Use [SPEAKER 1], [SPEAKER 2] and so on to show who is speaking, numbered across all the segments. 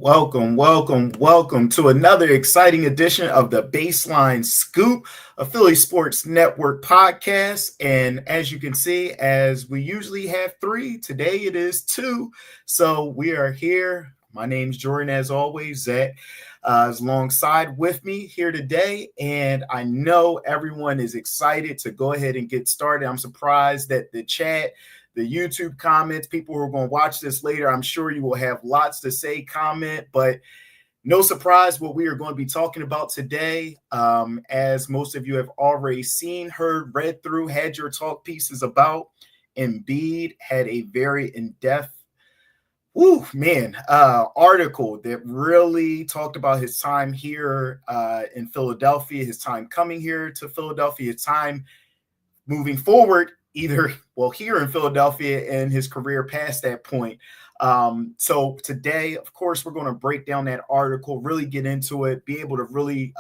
[SPEAKER 1] Welcome to another exciting edition of the Baseline Scoop, a Philly Sports Network podcast. And as you can see, as we usually have three, today it is two. So we are here. My name's Jordan, as always. Zach is alongside with me here today. And I know everyone is excited to go ahead and get started. I'm surprised that the chat, the YouTube comments, people who are going to watch this later, I'm sure you will have lots to say, comment, but no surprise what we are going to be talking about today. As most of you have already seen, heard, read through, had your talk pieces about, Embiid had a very in-depth article that really talked about his time here in Philadelphia, his time coming here to Philadelphia, his time moving forward, here in Philadelphia and his career past that point. So today, of course, we're going to break down that article, really get into it, be able to really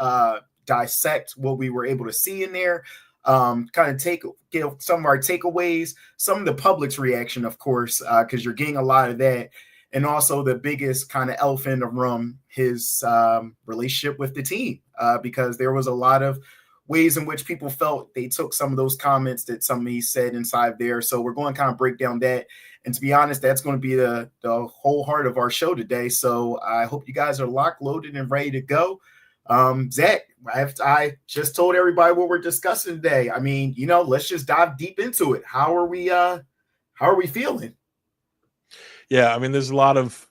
[SPEAKER 1] dissect what we were able to see in there, give some of our takeaways, some of the public's reaction, of course, because you're getting a lot of that. And also the biggest kind of elephant in the room, his relationship with the team, because there was a lot of ways in which people felt they took some of those comments that somebody said inside there. So we're going to kind of break down that. And to be honest, that's going to be the whole heart of our show today. So I hope you guys are locked, loaded, and ready to go. Zach, I just told everybody what we're discussing today. I mean, let's just dive deep into it. How are we feeling?
[SPEAKER 2] Yeah, I mean, there's a lot of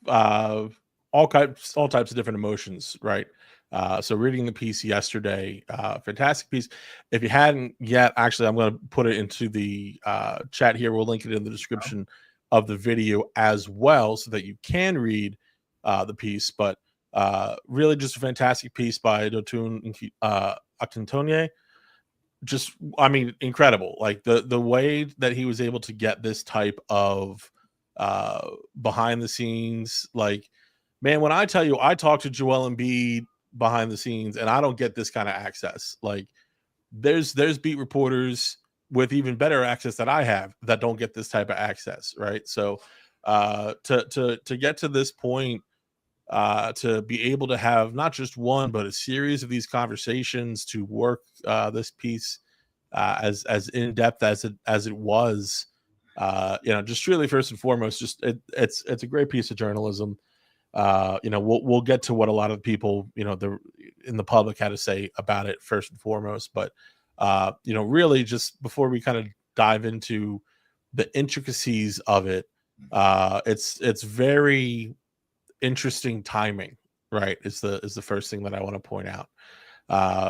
[SPEAKER 2] all types of different emotions, right? So reading the piece yesterday, fantastic piece. If you hadn't yet, actually, I'm going to put it into the chat here. We'll link it in the description of the video as well so that you can read the piece. But really just a fantastic piece by Dotun Akintonye. Just, I mean, incredible. Like the way that he was able to get this type of behind the scenes, like, man, when I tell you I talked to Joel Embiid behind the scenes and I don't get this kind of access, like there's beat reporters with even better access that I have that don't get this type of access, right? So to get to this point, to be able to have not just one but a series of these conversations, to work this piece as in depth as it was, just really first and foremost, just it's a great piece of journalism. We'll get to what a lot of people, in the public had to say about it first and foremost, but really just before we kind of dive into the intricacies of it, it's very interesting timing, right? Is the first thing that I want to point out.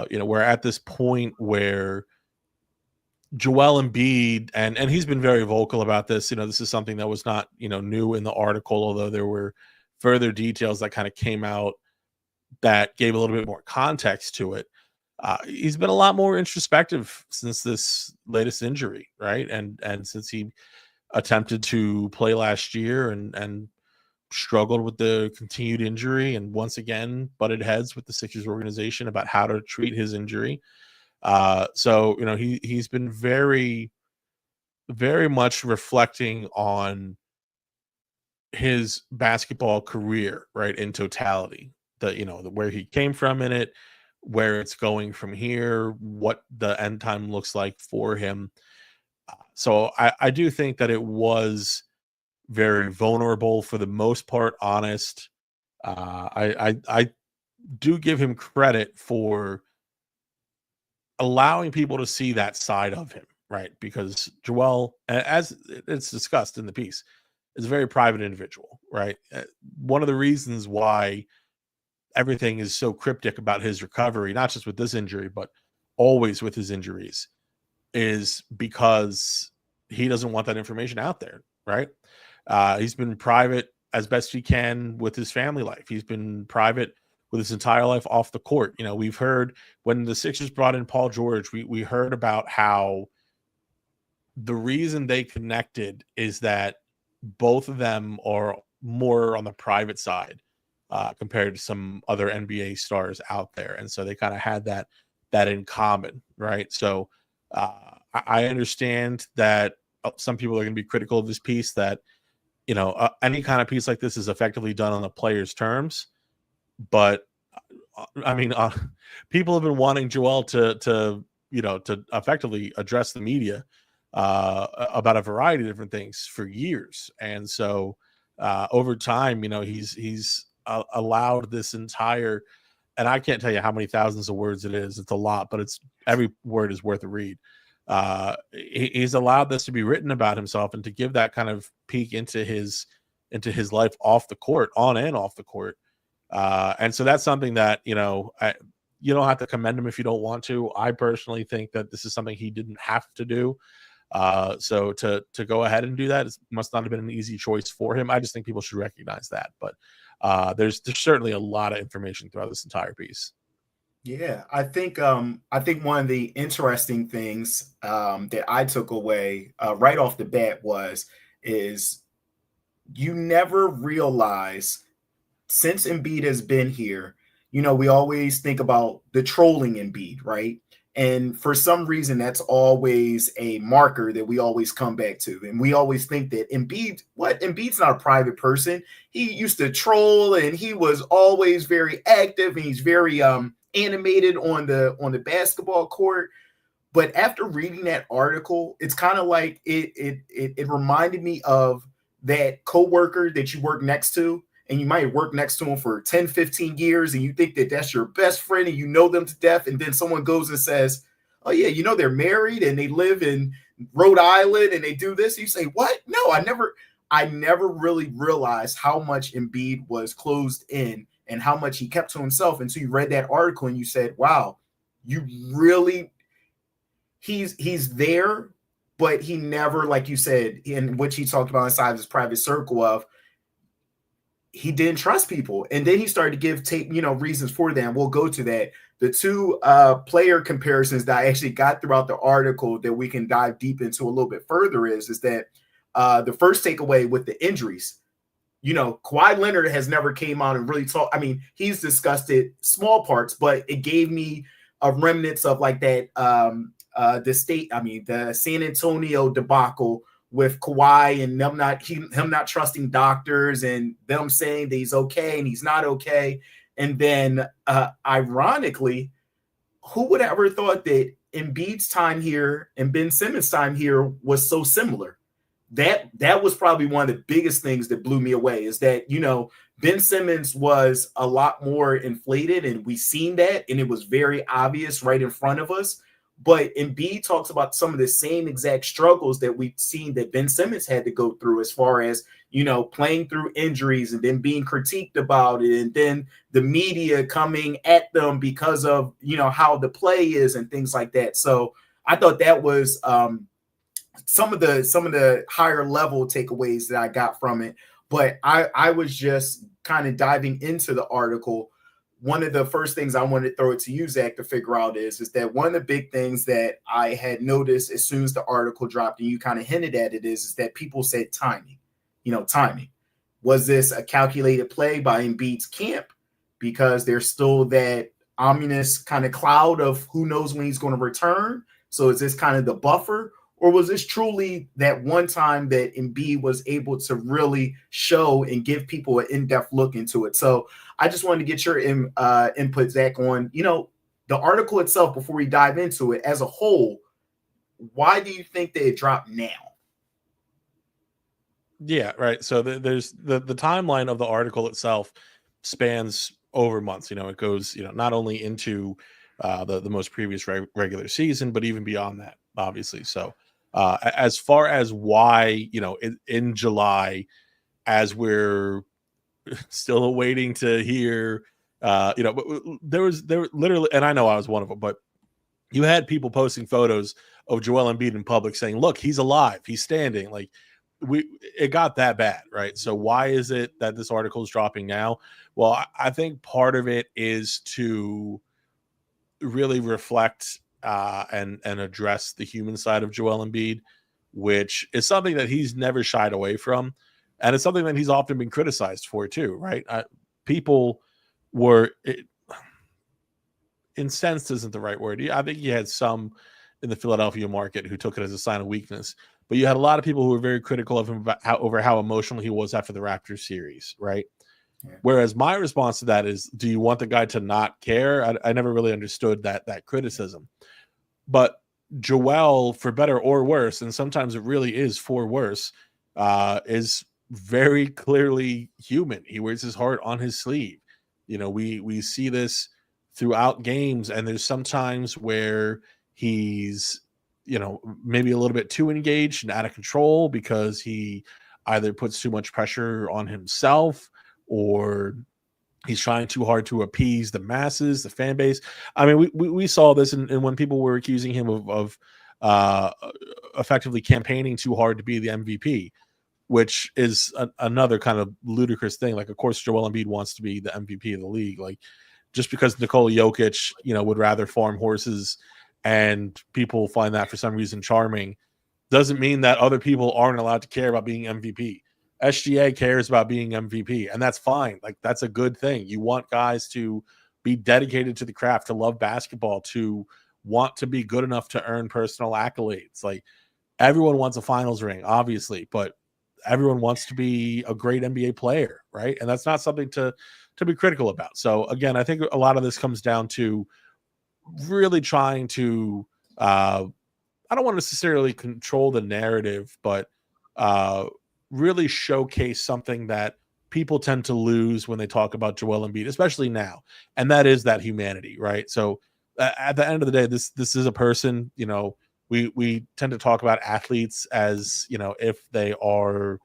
[SPEAKER 2] We're at this point where Joel Embiid, and he's been very vocal about this. This is something that was not, new in the article, although there were further details that kind of came out that gave a little bit more context to it. He's been a lot more introspective since this latest injury, right? And since he attempted to play last year and struggled with the continued injury, and once again butted heads with the Sixers organization about how to treat his injury. So he's been very, very much reflecting on his basketball career, right, in totality, where he came from in it, where it's going from here, what the end time looks like for him. So I do think that it was very vulnerable, for the most part, honest. I do give him credit for allowing people to see that side of him, right? Because Joel, as it's discussed in the piece, is a very private individual, right? One of the reasons why everything is so cryptic about his recovery, not just with this injury, but always with his injuries, is because he doesn't want that information out there, right? He's been private as best he can with his family life. He's been private with his entire life off the court. We've heard when the Sixers brought in Paul George, we heard about how the reason they connected is that both of them are more on the private side compared to some other NBA stars out there. And so they kind of had that in common, right? So I understand that some people are going to be critical of this piece, that any kind of piece like this is effectively done on the player's terms. But I mean, people have been wanting Joel to effectively address the media about a variety of different things for years. And so over time, he's allowed this entire, and I can't tell you how many thousands of words it is. It's a lot, but every word is worth a read. He's allowed this to be written about himself and to give that kind of peek into his life off the court, on and off the court. And so that's something that, you don't have to commend him if you don't want to. I personally think that this is something he didn't have to do. So to go ahead and do that, it must not have been an easy choice for him. I just think people should recognize that. But there's certainly a lot of information throughout this entire piece.
[SPEAKER 1] Yeah, I think one of the interesting things that I took away right off the bat is you never realize, since Embiid has been here, we always think about the trolling Embiid, right? And for some reason, that's always a marker that we always come back to. And we always think that Embiid's not a private person. He used to troll, and he was always very active, and he's very animated on the basketball court. But after reading that article, it's kind of like it reminded me of that coworker that you work next to, and you might work next to him for 10, 15 years, and you think that that's your best friend and you know them to death. And then someone goes and says, oh yeah, they're married and they live in Rhode Island and they do this. You say, what? No, I never really realized how much Embiid was closed in and how much he kept to himself until you read that article and you said, wow, he's there, but he never, like you said, in which he talked about inside of his private circle of, he didn't trust people. And then he started to give reasons for that. And we'll go to that. The two player comparisons that I actually got throughout the article that we can dive deep into a little bit further is that the first takeaway with the injuries, Kawhi Leonard has never came out and really talked. I mean, he's discussed it small parts, but it gave me a remnants of like that the San Antonio debacle with Kawhi and him not trusting doctors and them saying that he's okay and he's not okay. And then ironically, who would have ever thought that Embiid's time here and Ben Simmons' time here was so similar? That was probably one of the biggest things that blew me away, is that, Ben Simmons was a lot more inflated, and we seen that, and it was very obvious right in front of us. But Embiid talks about some of the same exact struggles that we've seen that Ben Simmons had to go through, as far as, playing through injuries and then being critiqued about it, and then the media coming at them because of, how the play is and things like that. So I thought that was some of the higher level takeaways that I got from it. But I was just kind of diving into the article. One of the first things I wanted to throw it to you, Zach, to figure out is that one of the big things that I had noticed as soon as the article dropped, and you kind of hinted at it, is that people said timing. Timing. Was this a calculated play by Embiid's camp? Because there's still that ominous kind of cloud of who knows when he's going to return. So is this kind of the buffer? Or was this truly that one time that Embiid was able to really show and give people an in-depth look into it? So I just wanted to get your input, Zach, on, the article itself before we dive into it as a whole. Why do you think that it dropped now?
[SPEAKER 2] Yeah, right. So there's the timeline of the article itself spans over months. It goes, not only into the most previous regular season, but even beyond that, obviously. So as far as why, in July, as we're still awaiting to hear, but there literally, and I know I was one of them, but you had people posting photos of Joel Embiid in public saying, look, he's alive, he's standing. Like, it got that bad, right? So why is it that this article is dropping now? Well, I think part of it is to really reflect and address the human side of Joel Embiid, which is something that he's never shied away from, and it's something that he's often been criticized for too, right? People were incensed isn't the right word. I think you had some in the Philadelphia market who took it as a sign of weakness, but you had a lot of people who were very critical of him about over how emotional he was after the Raptors series, right? Yeah. Whereas my response to that is, do you want the guy to not care? I never really understood that criticism. But Joel, for better or worse, and sometimes it really is for worse, is very clearly human. He wears his heart on his sleeve. We see this throughout games, and there's sometimes where he's maybe a little bit too engaged and out of control because he either puts too much pressure on himself or he's trying too hard to appease the masses, the fan base. I mean, we saw this and when people were accusing him of effectively campaigning too hard to be the MVP, which is another kind of ludicrous thing. Like, of course, Joel Embiid wants to be the MVP of the league. Like, just because Nikola Jokic, would rather farm horses and people find that for some reason charming, doesn't mean that other people aren't allowed to care about being MVP. SGA cares about being MVP, and that's fine. Like, that's a good thing. You want guys to be dedicated to the craft, to love basketball, to want to be good enough to earn personal accolades. Like, everyone wants a finals ring, obviously, but everyone wants to be a great NBA player, right? And that's not something to be critical about. So again, I think a lot of this comes down to really trying to I don't want to necessarily control the narrative, but really showcase something that people tend to lose when they talk about Joel Embiid, especially now, and that is that humanity, right? So at the end of the day, this is a person. We tend to talk about athletes as if they are.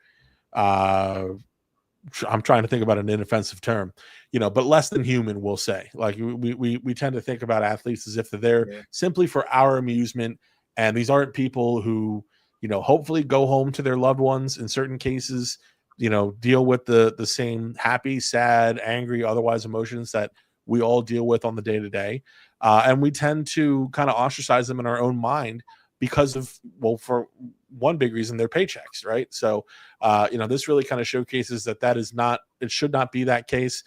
[SPEAKER 2] I'm trying to think about an inoffensive term, but less than human, we'll say. Like, we tend to think about athletes as if they're there simply for our amusement, and these aren't people who hopefully go home to their loved ones in certain cases, deal with the same happy, sad, angry, otherwise emotions that we all deal with on the day-to-day. And we tend to kind of ostracize them in our own mind because of, well, for one big reason, their paychecks, right? So, this really kind of showcases that is not, it should not be that case.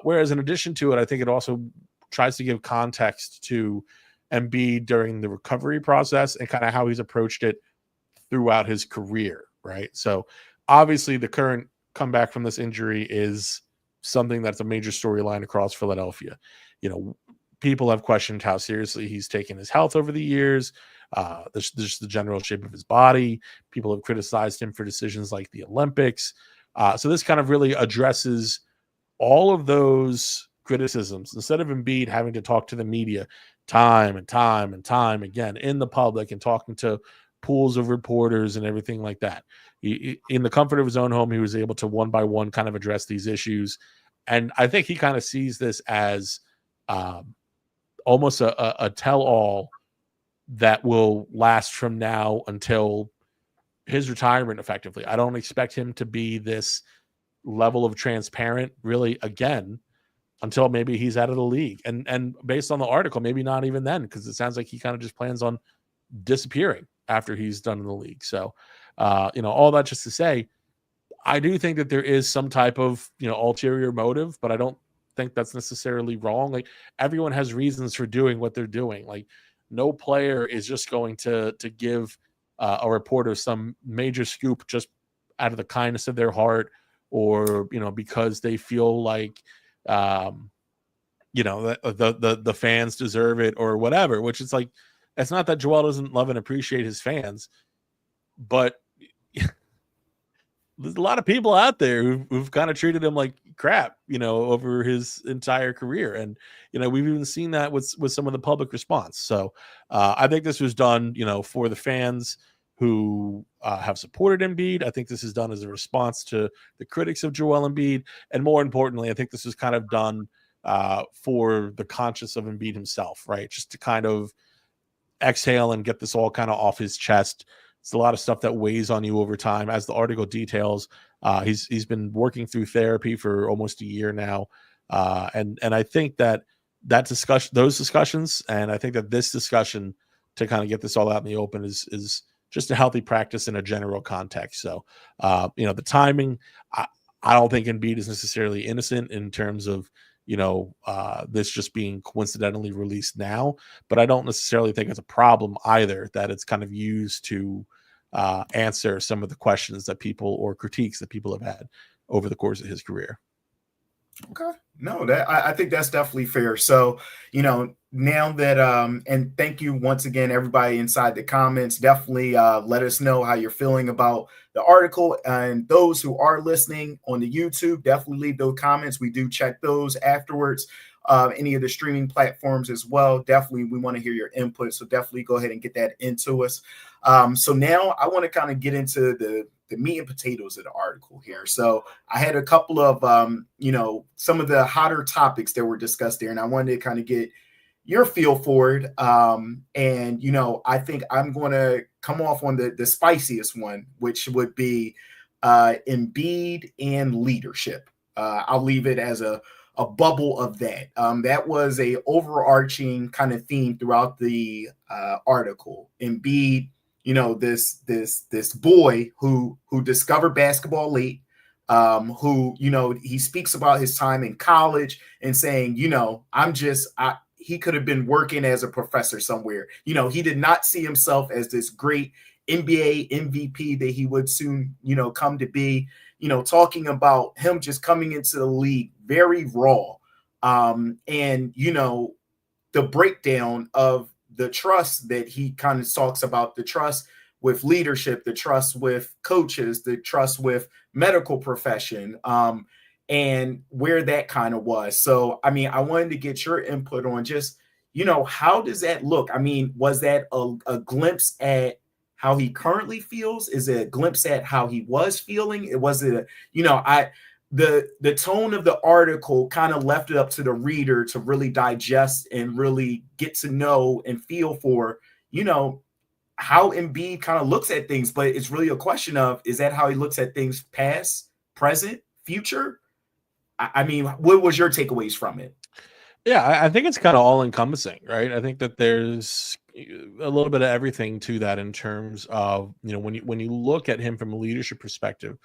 [SPEAKER 2] Whereas in addition to it, I think it also tries to give context to Embiid during the recovery process and kind of how he's approached it throughout his career, right? So obviously the current comeback from this injury is something that's a major storyline across Philadelphia. People have questioned how seriously he's taken his health over the years, the general shape of his body. People have criticized him for decisions like the Olympics. So this kind of really addresses all of those criticisms. Instead of Embiid having to talk to the media time and time and time again in the public and talking to pools of reporters and everything like that, in the comfort of his own home, he was able to one by one kind of address these issues. And I think he kind of sees this as almost a tell-all that will last from now until his retirement, effectively. I don't expect him to be this level of transparent, really, again, until maybe he's out of the league. And based on the article, maybe not even then, because it sounds like he kind of just plans on disappearing after he's done in the league. So, all that just to say, I do think that there is some type of, ulterior motive, but I don't think that's necessarily wrong. Like, everyone has reasons for doing what they're doing. Like, no player is just going to give a reporter some major scoop just out of the kindness of their heart, or because they feel like the fans deserve it or whatever. Which is like, it's not that Joel doesn't love and appreciate his fans, but there's a lot of people out there who've kind of treated him like crap, over his entire career. And, we've even seen that with some of the public response. So I think this was done, for the fans who have supported Embiid. I think this is done as a response to the critics of Joel Embiid. And more importantly, I think this is kind of done for the conscience of Embiid himself, right? Just to kind of exhale and get this all kind of off his chest. It's a lot of stuff that weighs on you over time. As the article details, he's been working through therapy for almost a year now. And I think that those discussions, and I think that this discussion to kind of get this all out in the open is just a healthy practice in a general context. So, the timing, I don't think Embiid is necessarily innocent in terms of, this just being coincidentally released now, but I don't necessarily think it's a problem either that it's kind of used to answer some of the questions that people or critiques that people have had over the course of his career.
[SPEAKER 1] Okay. No, that I think that's definitely fair. So, now that and thank you once again, everybody inside the comments. Definitely let us know how you're feeling about the article. And those who are listening on the YouTube, definitely leave those comments. We do check those afterwards. Any of the streaming platforms as well. Definitely, we want to hear your input. So definitely go ahead and get that into us. So now I want to kind of get into the meat and potatoes of the article here. So I had a couple of, some of the hotter topics that were discussed there, and I wanted to kind of get your feel for it. And, I think I'm going to come off on the spiciest one, which would be Embiid and leadership. I'll leave it as a bubble of that. That was a overarching kind of theme throughout the article. Embiid, this boy who discovered basketball late, who he speaks about his time in college and saying, he could have been working as a professor somewhere. He did not see himself as this great NBA MVP that he would soon come to be. Talking about him just coming into the league very raw, and the breakdown of the trust that he kind of talks about, the trust with leadership, the trust with coaches, the trust with medical profession, and where that kind of was. So, I wanted to get your input on just, how does that look? Was that a glimpse at how he currently feels? Is it a glimpse at how he was feeling? The tone of the article kind of left it up to the reader to really digest and really get to know and feel for, how Embiid kind of looks at things. But it's really a question of, is that how he looks at things past, present, future? What was your takeaways from it?
[SPEAKER 2] Yeah, I think it's kind of all encompassing, right? I think that there's a little bit of everything to that in terms of, when you look at him from a leadership perspective,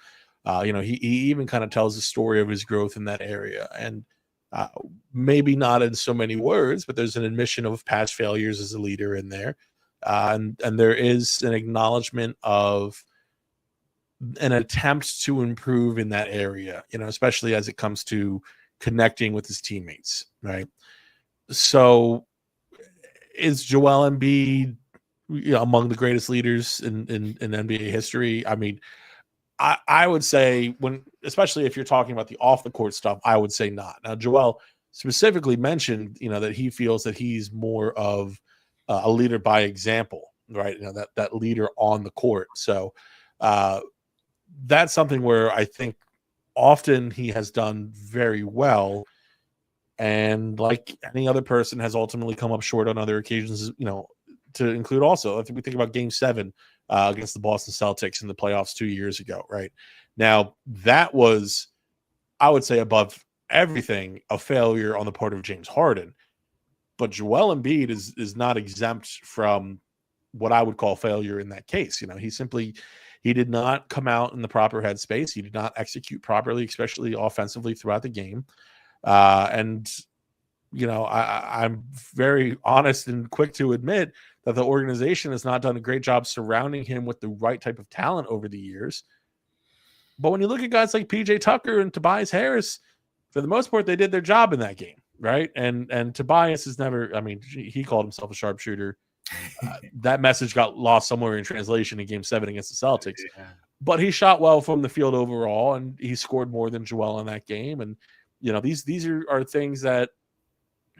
[SPEAKER 2] he even kind of tells the story of his growth in that area. And maybe not in so many words, but there's an admission of past failures as a leader in there. And there is an acknowledgement of an attempt to improve in that area, especially as it comes to connecting with his teammates, right? So is Joel Embiid among the greatest leaders in NBA history? I would say, especially if you're talking about the off the court stuff, I would say not. Now, Joel specifically mentioned, that he feels that he's more of a leader by example, right? That leader on the court. So that's something where I think often he has done very well, and like any other person has ultimately come up short on other occasions, to include also, if we think about Game 7 against the Boston Celtics in the playoffs 2 years ago, right? Now, that was, I would say, above everything, a failure on the part of James Harden. But Joel Embiid is not exempt from what I would call failure in that case. He did not come out in the proper headspace. He did not execute properly, especially offensively throughout the game. I'm very honest and quick to admit that the organization has not done a great job surrounding him with the right type of talent over the years. But when you look at guys like PJ Tucker and Tobias Harris, for the most part, they did their job in that game, right? And Tobias is never, he called himself a sharpshooter. That message got lost somewhere in translation in Game 7 against the Celtics. Yeah. But he shot well from the field overall, and he scored more than Joel in that game. And these are things that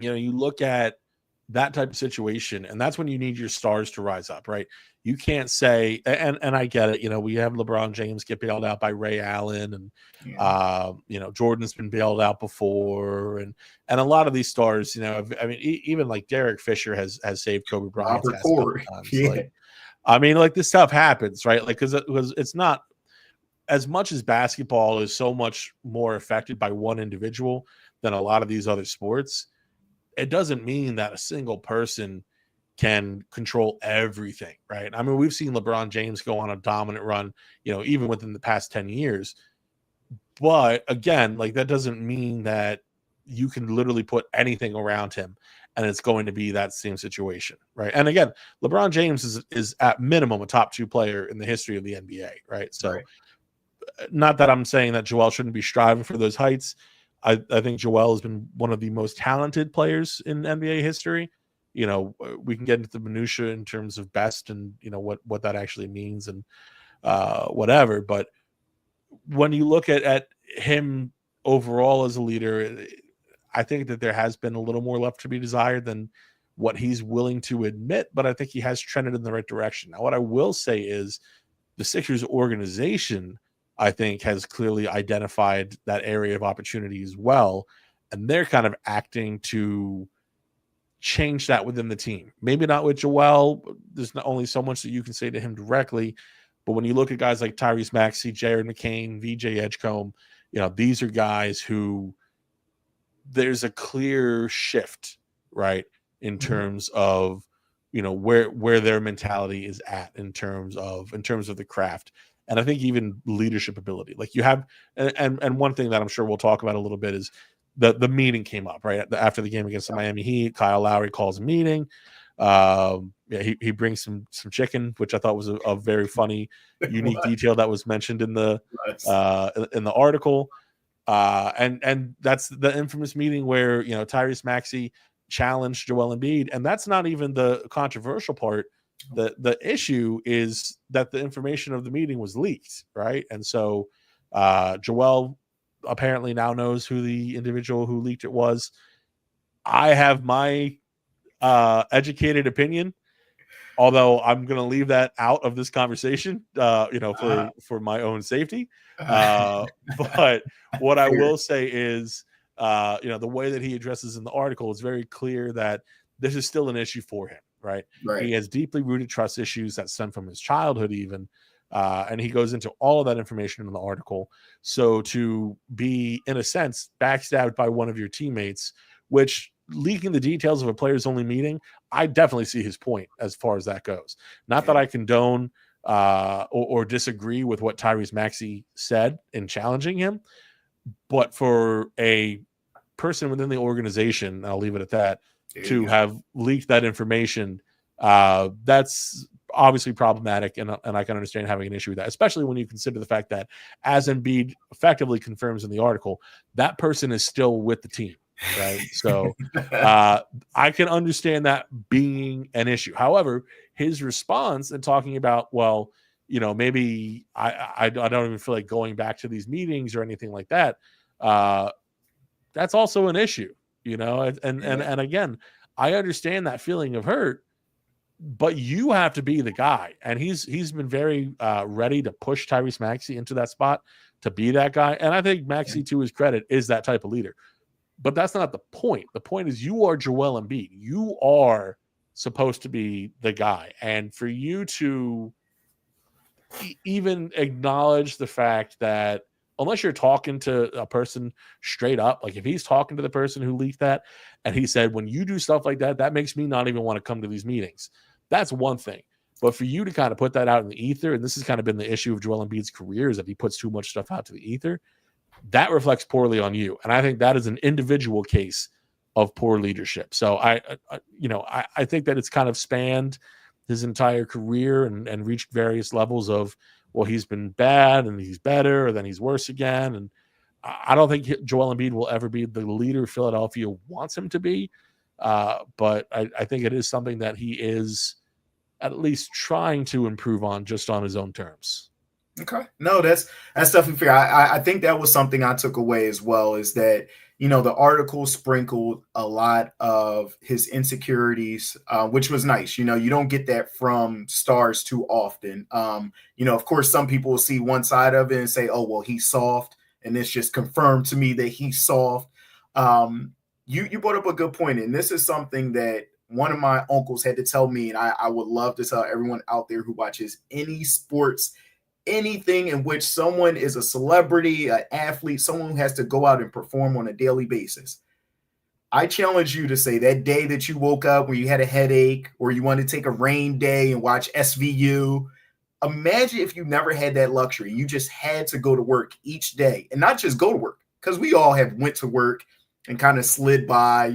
[SPEAKER 2] you look at that type of situation, and that's when you need your stars to rise up, right? You can't say, and I get it, we have LeBron James get bailed out by Ray Allen, and Jordan's been bailed out before, and a lot of these stars, even like Derek Fisher has saved Kobe Bryant's ass a couple times. Yeah. This stuff happens, right? Because it's not, as much as basketball is so much more affected by one individual than a lot of these other sports, it doesn't mean that a single person can control everything, right? We've seen LeBron James go on a dominant run, even within the past 10 years. But again, that doesn't mean that you can literally put anything around him and it's going to be that same situation, right? And again, LeBron James is at minimum a top 2 player in the history of the NBA, right? So, not that I'm saying that Joel shouldn't be striving for those heights. I think Joel has been one of the most talented players in NBA history. We can get into the minutia in terms of best and what that actually means and whatever. But when you look at him overall as a leader, I think that there has been a little more left to be desired than what he's willing to admit, but I think he has trended in the right direction. Now, what I will say is the Sixers organization, I think, has clearly identified that area of opportunity as well, and they're kind of acting to change that within the team. Maybe not with Joel. There's not only so much that you can say to him directly, but when you look at guys like Tyrese Maxey, Jared McCain, VJ Edgecombe, these are guys who there's a clear shift, right, in terms of where their mentality is at in terms of the craft, and I think even leadership ability. Like you have, and one thing that I'm sure we'll talk about a little bit is the meeting came up right after the game against the Miami Heat. Kyle Lowry calls a meeting. He brings some chicken, which I thought was a very funny, unique detail that was mentioned in the article. And that's the infamous meeting where Tyrese Maxey challenged Joel Embiid, and that's not even the controversial part. The issue is that the information of the meeting was leaked, right? And so Joel apparently now knows who the individual who leaked it was. I have my educated opinion, although I'm going to leave that out of this conversation, for my own safety. But what I will say is, the way that he addresses in the article is very clear that this is still an issue for him, right? He has deeply rooted trust issues that stem from his childhood even. And he goes into all of that information in the article. So to be, in a sense, backstabbed by one of your teammates, which leaking the details of a players only meeting, I definitely see his point as far as that goes. Not that I condone or disagree with what Tyrese Maxey said in challenging him, but for a person within the organization, I'll leave it at that, to have leaked that information, that's obviously problematic, and I can understand having an issue with that, especially when you consider the fact that, as Embiid effectively confirms in the article, that person is still with the team, right? So I can understand that being an issue. However, his response and talking about, well, maybe I don't even feel like going back to these meetings or anything like that, that's also an issue, and again, I understand that feeling of hurt, but you have to be the guy. And he's been very ready to push Tyrese Maxey into that spot to be that guy. And I think Maxey, to his credit, is that type of leader. But that's not the point. The point is you are Joel Embiid. You are supposed to be the guy. And for you to even acknowledge the fact that, unless you're talking to a person straight up, like if he's talking to the person who leaked that and he said, when you do stuff like that, that makes me not even want to come to these meetings. That's one thing. But for you to kind of put that out in the ether, and this has kind of been the issue of Joel Embiid's career, is that he puts too much stuff out to the ether, that reflects poorly on you. And I think that is an individual case of poor leadership. So I think that it's kind of spanned his entire career and reached various levels of, well, he's been bad and he's better, or then he's worse again. And I don't think Joel Embiid will ever be the leader Philadelphia wants him to be. But I think it is something that he is at least trying to improve on, just on his own terms.
[SPEAKER 1] Okay. No, that's definitely fair. I think that was something I took away as well, is that, the article sprinkled a lot of his insecurities, which was nice. You don't get that from stars too often. Of course, some people will see one side of it and say, oh, well, he's soft. And it's just confirmed to me that he's soft. You brought up a good point, and this is something that one of my uncles had to tell me, and I would love to tell everyone out there who watches any sports, anything in which someone is a celebrity, an athlete, someone who has to go out and perform on a daily basis. I challenge you to say that day that you woke up where you had a headache, or you wanted to take a rain day and watch SVU. Imagine if you never had that luxury. You just had to go to work each day, and not just go to work, because we all have went to work and kind of slid by,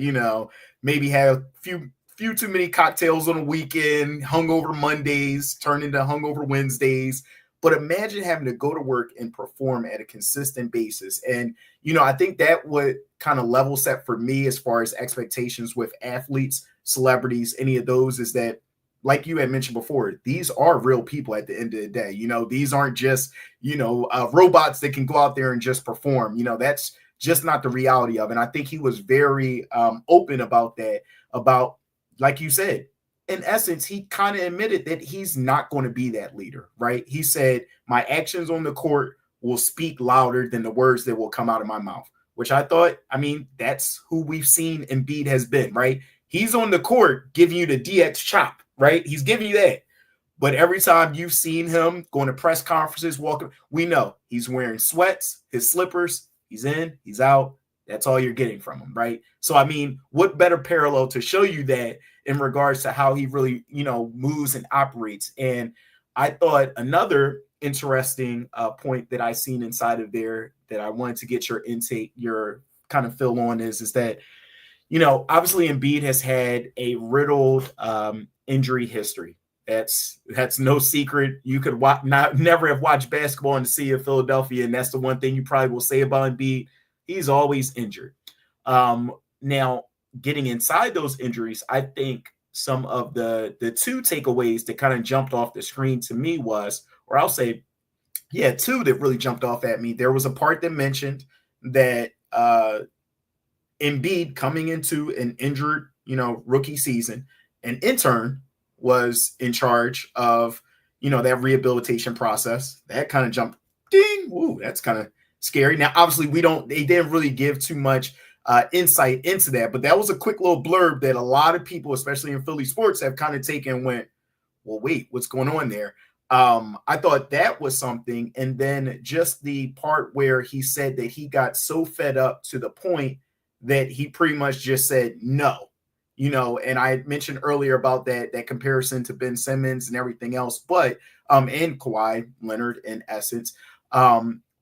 [SPEAKER 1] maybe had a few too many cocktails on a weekend, hungover Mondays turn into hungover Wednesdays. But imagine having to go to work and perform at a consistent basis. And, I think that would kind of level set for me as far as expectations with athletes, celebrities, any of those, is that, like you had mentioned before, these are real people at the end of the day. These aren't just, robots that can go out there and just perform. That's just not the reality of it. And I think he was very open about that, about, like you said, in essence, he kind of admitted that he's not going to be that leader, right? He said, my actions on the court will speak louder than the words that will come out of my mouth, which I thought, that's who we've seen Embiid has been, right? He's on the court giving you the DX chop, right? He's giving you that. But every time you've seen him going to press conferences, walking, we know he's wearing sweats, his slippers, he's in, he's out. That's all you're getting from him, right? So, what better parallel to show you that in regards to how he really, moves and operates. And I thought another interesting point that I seen inside of there that I wanted to get your intake, your kind of fill on is that, obviously Embiid has had a riddled injury history. That's no secret. You could never have watched basketball in the city of Philadelphia, and that's the one thing you probably will say about Embiid. He's always injured. Now, getting inside those injuries, I think some of the two takeaways that kind of jumped off the screen to me was, or I'll say, two that really jumped off at me. There was a part that mentioned that Embiid coming into an injured, rookie season, an intern was in charge of, that rehabilitation process. That kind of jumped, ding, woo, that's kind of scary. Now, obviously, they didn't really give too much insight into that, but that was a quick little blurb that a lot of people, especially in Philly sports, have kind of taken and went, well, wait, what's going on there? I thought that was something. And then just the part where he said that he got so fed up to the point that he pretty much just said no, and I mentioned earlier about that comparison to Ben Simmons and everything else, but and Kawhi Leonard in essence.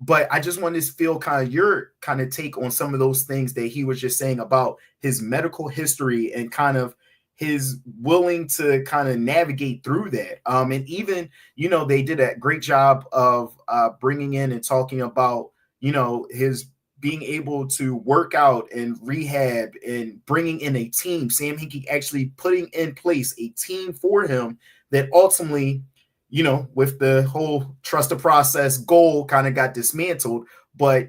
[SPEAKER 1] But I just wanted to feel kind of your kind of take on some of those things that he was just saying about his medical history and kind of his willing to kind of navigate through that. And even, they did a great job of bringing in and talking about, his being able to work out and rehab and bringing in a team. Sam Hinkie actually putting in place a team for him that ultimately, with the whole trust the process goal kind of got dismantled. But,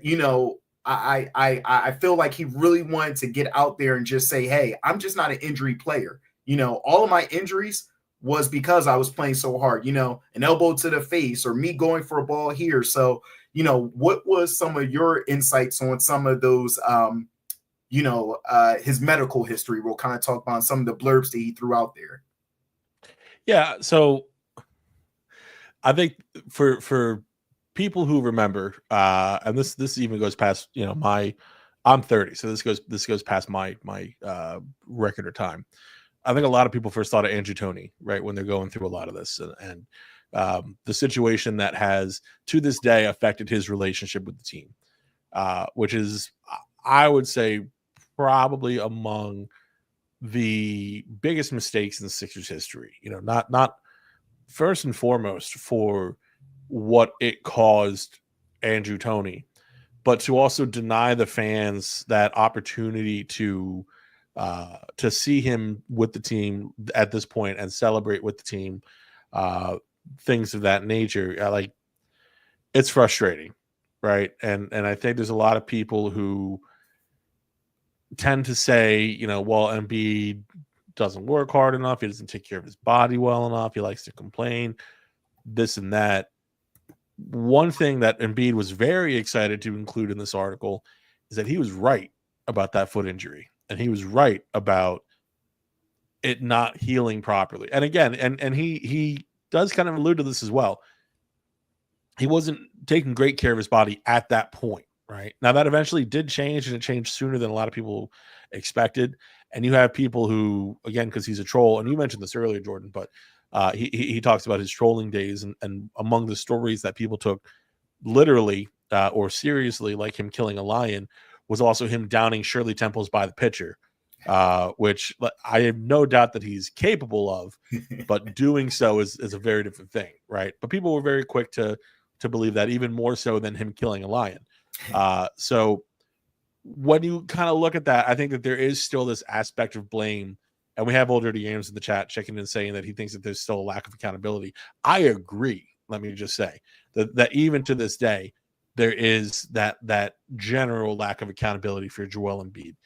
[SPEAKER 1] I feel like he really wanted to get out there and just say, hey, I'm just not an injury player. All of my injuries was because I was playing so hard, an elbow to the face or me going for a ball here. So, what was some of your insights on some of those, his medical history? We'll kind of talk about some of the blurbs that he threw out there.
[SPEAKER 2] Yeah. So I think for people who remember, and this even goes past, I'm 30, so this goes past my record or time. I think a lot of people first thought of Andrew Toney, right, when they're going through a lot of this, and the situation that has to this day affected his relationship with the team, which is, I would say, probably among the biggest mistakes in the Sixers history. Not first and foremost for what it caused Andrew Toney, but to also deny the fans that opportunity to see him with the team at this point and celebrate with the team, things of that nature. Like, it's frustrating, right? And I think there's a lot of people who tend to say, well, Embiid doesn't work hard enough. He doesn't take care of his body well enough. He likes to complain, this and that. One thing that Embiid was very excited to include in this article is that he was right about that foot injury. And he was right about it not healing properly. And again, and he does kind of allude to this as well. He wasn't taking great care of his body at that point, right? Now, that eventually did change, and it changed sooner than a lot of people expected. And you have people who, again, because he's a troll, and you mentioned this earlier, Jordan, but he talks about his trolling days, and among the stories that people took literally or seriously, like him killing a lion, was also him downing Shirley Temples by the pitcher which I have no doubt that he's capable of, but doing so is a very different thing, right? But people were very quick to believe that, even more so than him killing a lion. So when you kind of look at that, I think that there is still this aspect of blame. And we have Old Dirty Games in the chat checking in saying that he thinks that there's still a lack of accountability. I agree. Let me just say that even to this day, there is that general lack of accountability for Joel Embiid.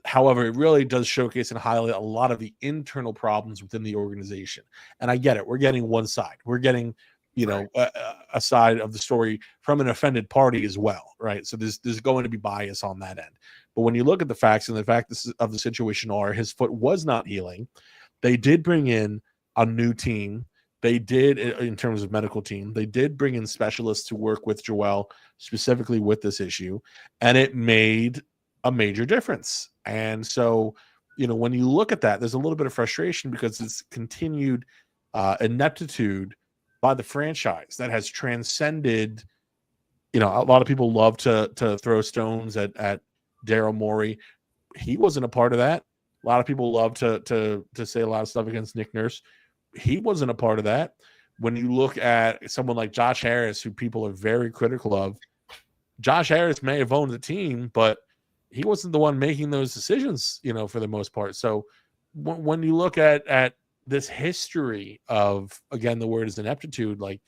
[SPEAKER 2] However, it really does showcase and highlight a lot of the internal problems within the organization. And I get it. We're getting one side. We're getting, a side of the story from an offended party as well, right? So there's going to be bias on that end. But when you look at the facts, and the fact of the situation are his foot was not healing. They did bring in a new team. They did, in terms of medical team, they did bring in specialists to work with Joel specifically with this issue, and it made a major difference. And so, when you look at that, there's a little bit of frustration because it's continued ineptitude by the franchise that has transcended. A lot of people love to throw stones at Daryl Morey. He wasn't a part of that. A lot of people love to say a lot of stuff against Nick Nurse. He wasn't a part of that. When you look at someone like Josh Harris, who people are very critical of, Josh Harris may have owned the team, but he wasn't the one making those decisions, for the most part. So when you look at this history of, again, the word is ineptitude, like,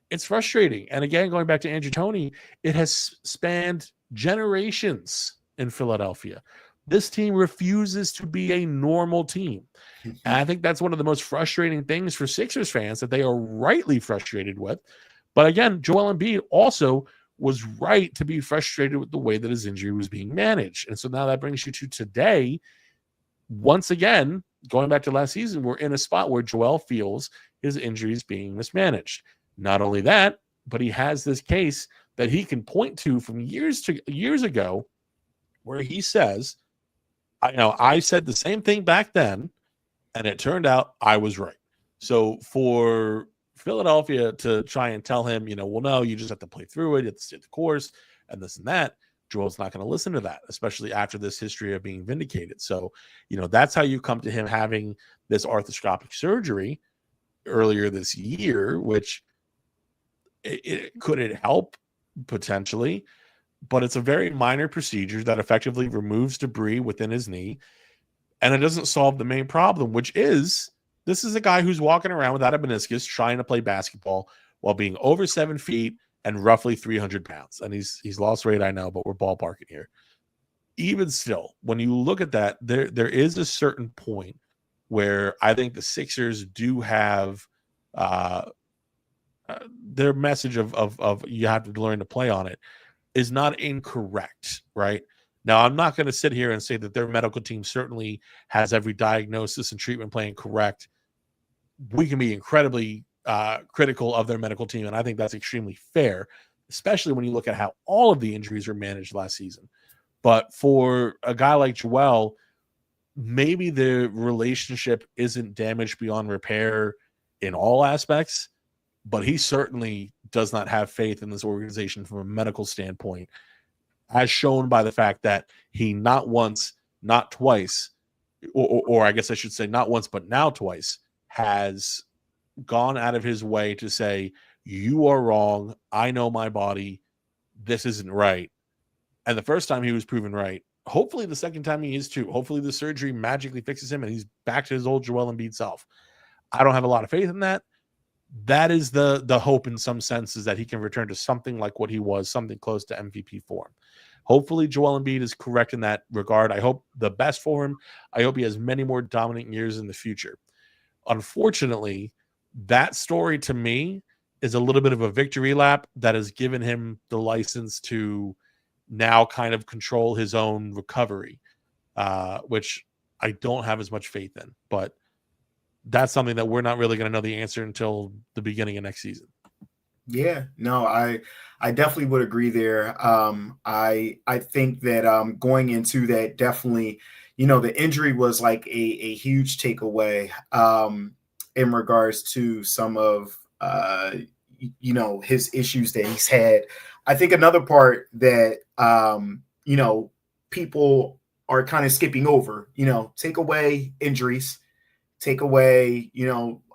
[SPEAKER 2] it's frustrating. And again, going back to Andrew Toney, it has spanned generations in Philadelphia. This team refuses to be a normal team. And I think that's one of the most frustrating things for Sixers fans that they are rightly frustrated with. But again, Joel Embiid also was right to be frustrated with the way that his injury was being managed. And so now that brings you to today. Once again, going back to last season, we're in a spot where Joel feels his injury is being mismanaged. Not only that, but he has this case that he can point to from years ago where he says, I said the same thing back then, and it turned out I was right. So for Philadelphia to try and tell him, well, no, you just have to play through it. You have to stay the course and this and that. Joel's not going to listen to that, especially after this history of being vindicated. So, that's how you come to him having this arthroscopic surgery earlier this year, which could it help? Potentially, but it's a very minor procedure that effectively removes debris within his knee. And it doesn't solve the main problem, which is this is a guy who's walking around without a meniscus trying to play basketball while being over 7 feet and roughly 300 pounds. And he's lost weight, I know, but we're ballparking here. Even still, when you look at that, there is a certain point where I think the Sixers do have their message of you have to learn to play on it is not incorrect, right? Now, I'm not going to sit here and say that their medical team certainly has every diagnosis and treatment plan correct. We can be incredibly critical of their medical team, and I think that's extremely fair, especially when you look at how all of the injuries were managed last season. But for a guy like Joel, maybe the relationship isn't damaged beyond repair in all aspects, but he certainly does not have faith in this organization from a medical standpoint, as shown by the fact that he not once, not twice, or I guess I should say not once, but now twice, has gone out of his way to say, you are wrong. I know my body. This isn't right. And the first time he was proven right. Hopefully the second time he is too. Hopefully the surgery magically fixes him and he's back to his old Joel Embiid self. I don't have a lot of faith in that. That is the hope in some senses that he can return to something like what he was, something close to MVP form. Hopefully Joel Embiid is correct in that regard. I hope the best for him. I hope he has many more dominant years in the future. Unfortunately, that story to me is a little bit of a victory lap that has given him the license to now kind of control his own recovery, which I don't have as much faith in. But that's something that we're not really going to know the answer until the beginning of next season.
[SPEAKER 1] Yeah, no, I definitely would agree there. I think that going into that, definitely, the injury was like a huge takeaway in regards to some of his issues that he's had. I think another part that people are kind of skipping over. Take away injuries, take away,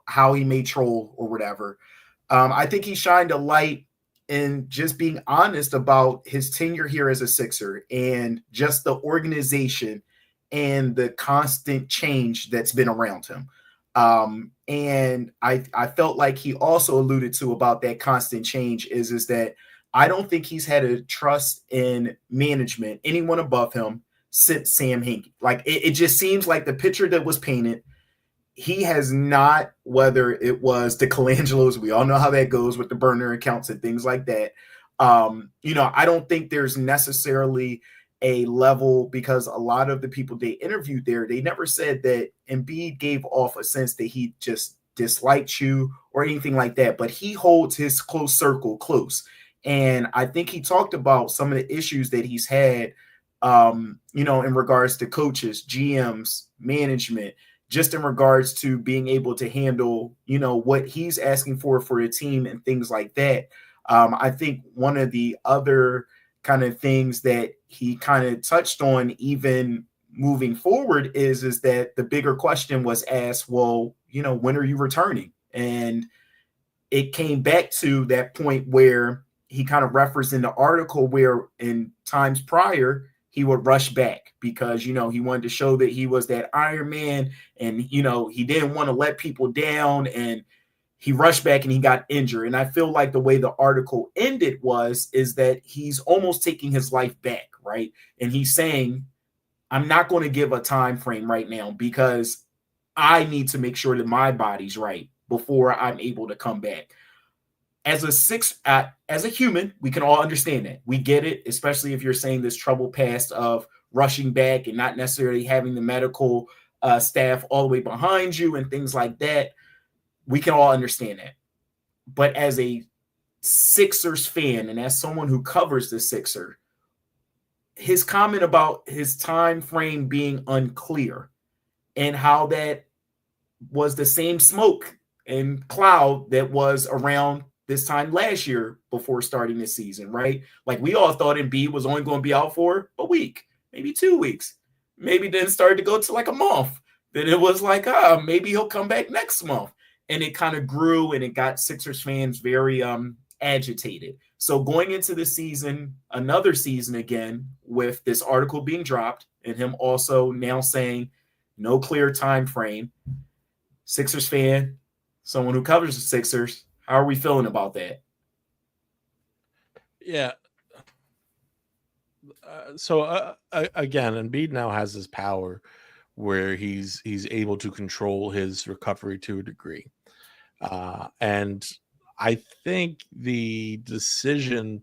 [SPEAKER 1] how he may troll or whatever. I think he shined a light in just being honest about his tenure here as a Sixer and just the organization and the constant change that's been around him. And I felt like he also alluded to about that constant change is that I don't think he's had a trust in management, anyone above him, since Sam Hinkie. Like it just seems like the picture that was painted, he has not, whether it was the Colangelos, we all know how that goes with the burner accounts and things like that. I don't think there's necessarily a level, because a lot of the people they interviewed there, they never said that Embiid gave off a sense that he just disliked you or anything like that, but he holds his close circle close. And I think he talked about some of the issues that he's had, in regards to coaches, GMs, management, just in regards to being able to handle, what he's asking for the team and things like that. I think one of the other kind of things that he kind of touched on, even moving forward, is that the bigger question was asked, well, when are you returning? And it came back to that point where he kind of referenced in the article where in times prior, he would rush back because, he wanted to show that he was that Iron Man and, he didn't want to let people down, and he rushed back and he got injured. And I feel like the way the article ended is that he's almost taking his life back, right? And he's saying, I'm not going to give a time frame right now because I need to make sure that my body's right before I'm able to come back. As a human, we can all understand that. We get it, especially if you're saying this troubled past of rushing back and not necessarily having the medical staff all the way behind you and things like that. We can all understand that. But as a Sixers fan and as someone who covers the Sixer, his comment about his time frame being unclear and how that was the same smoke and cloud that was around this time last year before starting the season, right? Like we all thought Embiid was only going to be out for a week, maybe 2 weeks, maybe then started to go to like a month. Then it was like, maybe he'll come back next month. And it kind of grew and it got Sixers fans very agitated. So going into the season, another season again, with this article being dropped and him also now saying no clear time frame, Sixers fan, someone who covers the Sixers, how are we feeling about that?
[SPEAKER 2] Yeah. Again, Embiid now has this power where he's able to control his recovery to a degree. And I think the decision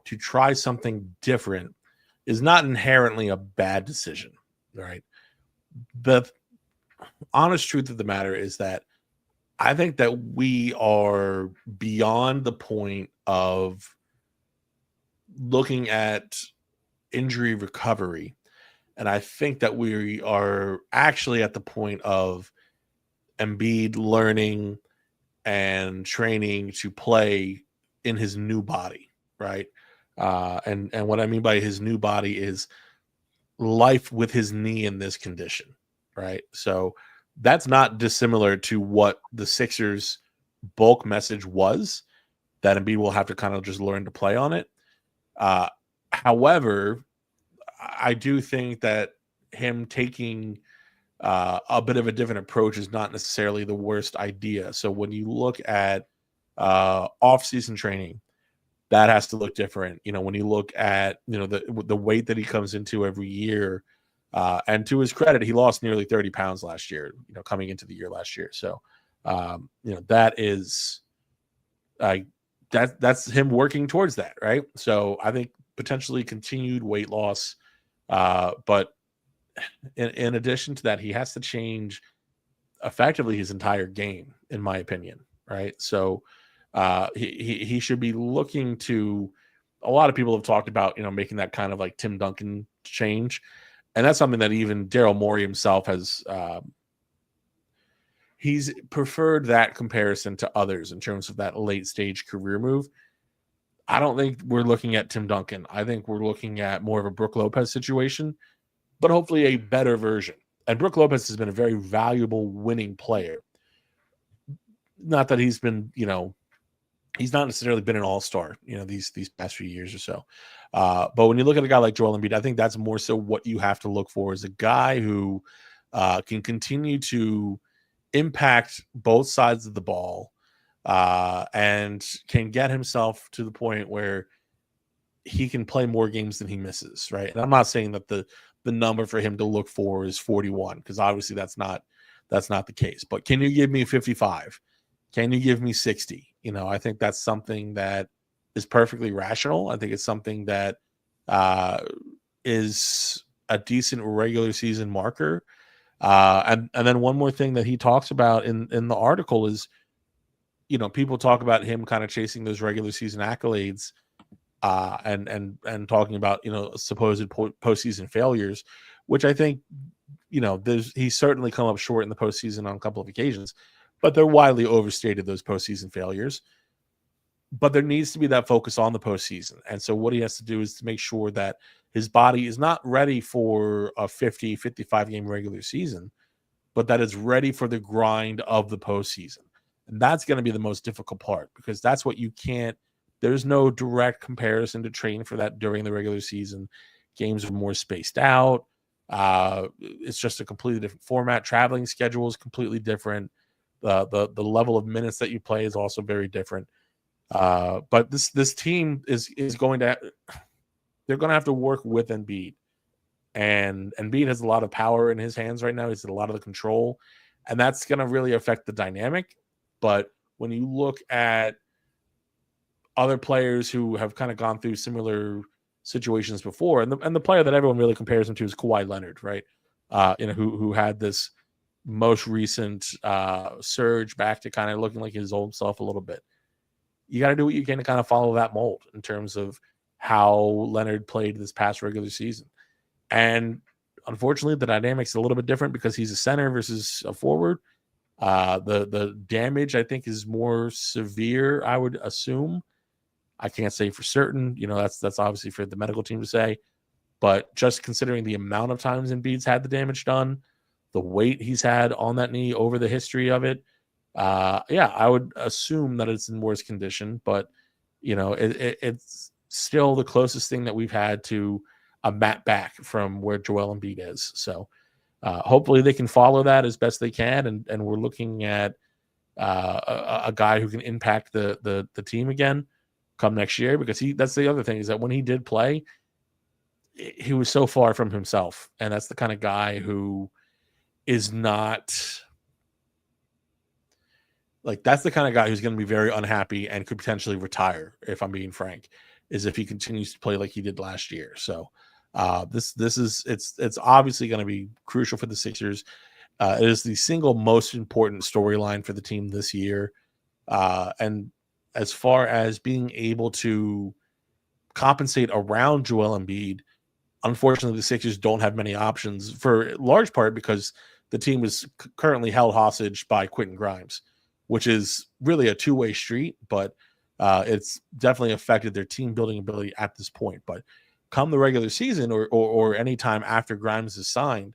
[SPEAKER 2] to try something different is not inherently a bad decision, right? The honest truth of the matter is that I think that we are beyond the point of looking at injury recovery. And I think that we are actually at the point of Embiid learning and training to play in his new body, right? And what I mean by his new body is life with his knee in this condition, right? So that's not dissimilar to what the Sixers bulk message was, that Embiid will have to kind of just learn to play on it. However, I do think that him taking a bit of a different approach is not necessarily the worst idea. So when you look at off-season training, that has to look different. When you look at the weight that he comes into every year, and to his credit, he lost nearly 30 pounds last year. Coming into the year last year. So that is that's him working towards that, right? So I think potentially continued weight loss, but in addition to that, he has to change effectively his entire game, in my opinion, right? So he should be looking to, a lot of people have talked about, making that kind of like Tim Duncan change. And that's something that even Daryl Morey himself has, he's preferred that comparison to others in terms of that late stage career move. I don't think we're looking at Tim Duncan. I think we're looking at more of a Brook Lopez situation. but hopefully a better version. And Brook Lopez has been a very valuable winning player. Not that he's been, he's not necessarily been an all-star, these past few years or so. But when you look at a guy like Joel Embiid, I think that's more so what you have to look for, is a guy who can continue to impact both sides of the ball and can get himself to the point where he can play more games than he misses, right? And I'm not saying that the number for him to look for is 41, because obviously that's not the case. But can you give me 55? Can you give me 60? I think that's something that is perfectly rational. I think it's something that is a decent regular season marker. And then one more thing that he talks about in the article is, people talk about him kind of chasing those regular season accolades and talking about, supposed postseason failures, which I think, he's certainly come up short in the postseason on a couple of occasions, but they're widely overstated, those postseason failures. But there needs to be that focus on the postseason. And so what he has to do is to make sure that his body is not ready for a 50, 55 game regular season, but that it's ready for the grind of the postseason. And that's going to be the most difficult part, because that's what you can't, there's no direct comparison to train for that during the regular season. Games are more spaced out. It's just a completely different format. Traveling schedule is completely different. The level of minutes that you play is also very different. But this team is going to, they're going to have to work with Embiid, and Embiid has a lot of power in his hands right now. He's got a lot of the control, and that's going to really affect the dynamic. But when you look at other players who have kind of gone through similar situations before, and the player that everyone really compares him to is Kawhi Leonard, right? Who had this most recent surge back to kind of looking like his old self a little bit. You got to do what you can to kind of follow that mold in terms of how Leonard played this past regular season. And unfortunately, the dynamic's a little bit different because he's a center versus a forward. The damage, I think, is more severe, I would assume. I can't say for certain. That's obviously for the medical team to say. But just considering the amount of times Embiid's had the damage done, the weight he's had on that knee over the history of it, I would assume that it's in worse condition. But, it's still the closest thing that we've had to a Matt back from where Joel Embiid is. So hopefully they can follow that as best they can. And we're looking at a guy who can impact the team again come next year, because that's the other thing, is that when he did play, he was so far from himself. And that's the kind of guy who is not like, that's the kind of guy who's going to be very unhappy and could potentially retire, if I'm being frank, is if he continues to play like he did last year. So this is it's obviously going to be crucial for the Sixers. It is the single most important storyline for the team this year. And as far as being able to compensate around Joel Embiid, unfortunately, the Sixers don't have many options, for large part because the team is currently held hostage by Quentin Grimes, which is really a two-way street, but it's definitely affected their team building ability at this point. But come the regular season or any time after Grimes is signed,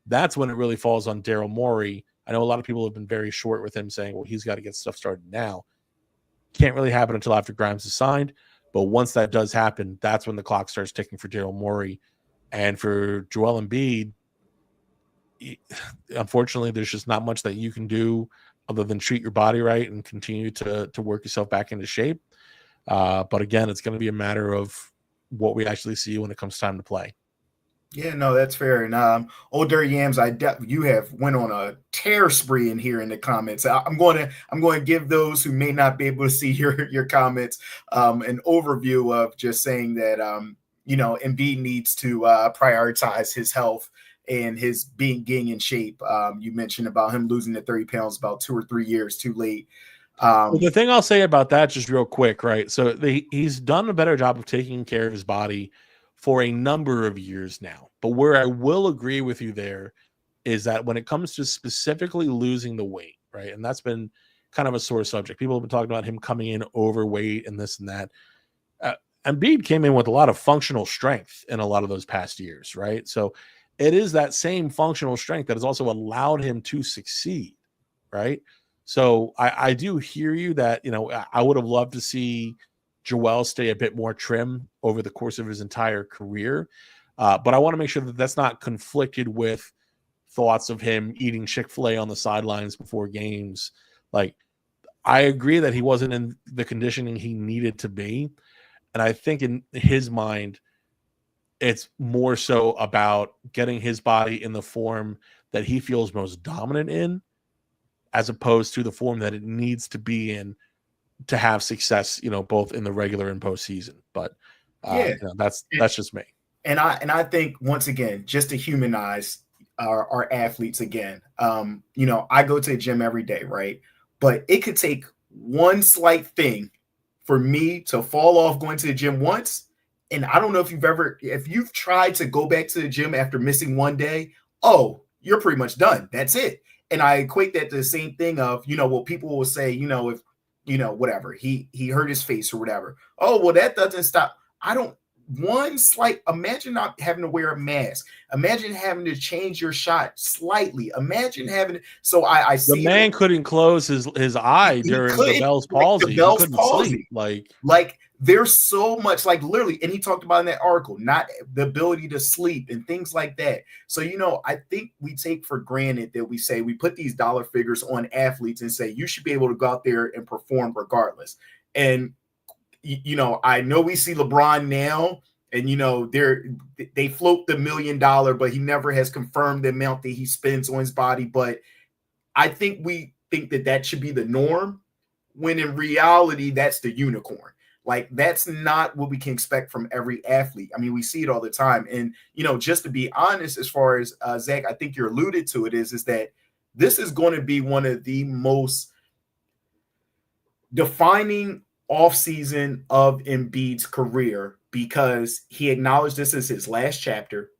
[SPEAKER 2] that's when it really falls on Daryl Morey. I know a lot of people have been very short with him, saying, well, he's got to get stuff started now. Can't really happen until after Grimes is signed. But once that does happen, that's when the clock starts ticking for Daryl Morey. And for Joel Embiid, unfortunately, there's just not much that you can do other than treat your body right and continue to work yourself back into shape. But again, it's going to be a matter of what we actually see when it comes time to play.
[SPEAKER 1] Yeah, no, that's fair. And Old Dirty Yams, you have went on a tear spree in here in the comments. I'm going to give those who may not be able to see your comments an overview of just saying that Embiid needs to prioritize his health and his getting in shape. You mentioned about him losing the 30 pounds about 2 or 3 years too late.
[SPEAKER 2] Well, the thing I'll say about that, just real quick, right? So he's done a better job of taking care of his body for a number of years now. But where I will agree with you there is that when it comes to specifically losing the weight, right? And that's been kind of a sore subject. People have been talking about him coming in overweight and this and that. Embiid came in with a lot of functional strength in a lot of those past years, right? So it is that same functional strength that has also allowed him to succeed, right? So I do hear you that, I would have loved to see Joel stay a bit more trim over the course of his entire career. But I want to make sure that that's not conflicted with thoughts of him eating Chick-fil-A on the sidelines before games. Like, I agree that he wasn't in the conditioning he needed to be. And I think in his mind, it's more so about getting his body in the form that he feels most dominant in, as opposed to the form that it needs to be in to have success, both in the regular and postseason. But
[SPEAKER 1] Yeah,
[SPEAKER 2] that's just me.
[SPEAKER 1] And I think, once again, just to humanize our athletes again, I go to the gym every day, right? But it could take one slight thing for me to fall off going to the gym once. And I don't know if you've tried to go back to the gym after missing one day, oh, you're pretty much done. That's it. And I equate that to the same thing of, what people will say, if, whatever, he hurt his face or whatever. Oh, well, that doesn't stop. Imagine not having to wear a mask. Imagine having to change your shot slightly. Imagine having, so I
[SPEAKER 2] the
[SPEAKER 1] see
[SPEAKER 2] man couldn't close his eye during the Bell's palsy.
[SPEAKER 1] The Bell's
[SPEAKER 2] he couldn't
[SPEAKER 1] palsy.
[SPEAKER 2] sleep.
[SPEAKER 1] Like there's so much, like literally, and he talked about in that article, not the ability to sleep and things like that. So, I think we take for granted that we put these dollar figures on athletes and say, you should be able to go out there and perform regardless. And I know we see LeBron now, and they float the $1 million, but he never has confirmed the amount that he spends on his body. But I think we think that should be the norm, when in reality, that's the unicorn. Like, that's not what we can expect from every athlete. I mean, we see it all the time. And, just to be honest, as far as Zach, I think you're alluded to it is that this is going to be one of the most defining offseason of Embiid's career, because he acknowledged this is his last chapter.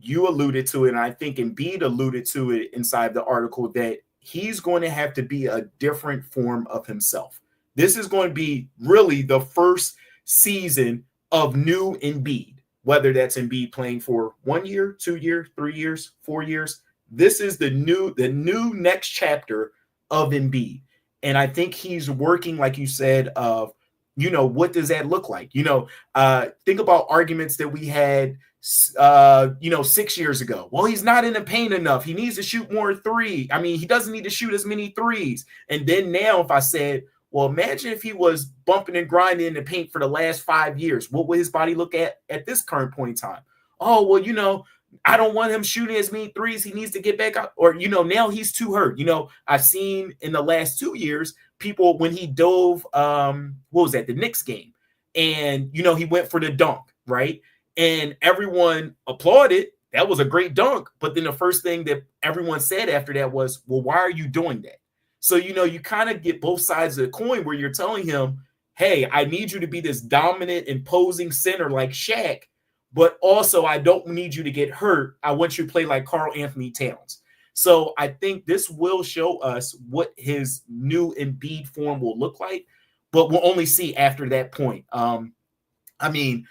[SPEAKER 1] You alluded to it, and I think Embiid alluded to it inside the article, that he's going to have to be a different form of himself. This is going to be really the first season of new Embiid, whether that's Embiid playing for 1 year, 2 years, 3 years, 4 years. This is the new next chapter of Embiid. And I think he's working, like you said, of, what does that look like? Think about arguments that we had, 6 years ago. Well, he's not in the paint enough. He needs to shoot more three. I mean, he doesn't need to shoot as many threes. And then now, if I said, well, imagine if he was bumping and grinding in the paint for the last 5 years, what would his body look at this current point in time? Oh, well, I don't want him shooting as many threes. He needs to get back up. Or, now he's too hurt. I've seen in the last 2 years, people, when he dove, what was that, the Knicks game? And, he went for the dunk, right? And everyone applauded. That was a great dunk. But then the first thing that everyone said after that was, well, why are you doing that? So, you kind of get both sides of the coin, where you're telling him, hey, I need you to be this dominant, imposing center like Shaq, but also I don't need you to get hurt. I want you to play like Karl Anthony Towns. So I think this will show us what his new Embiid form will look like, but we'll only see after that point. We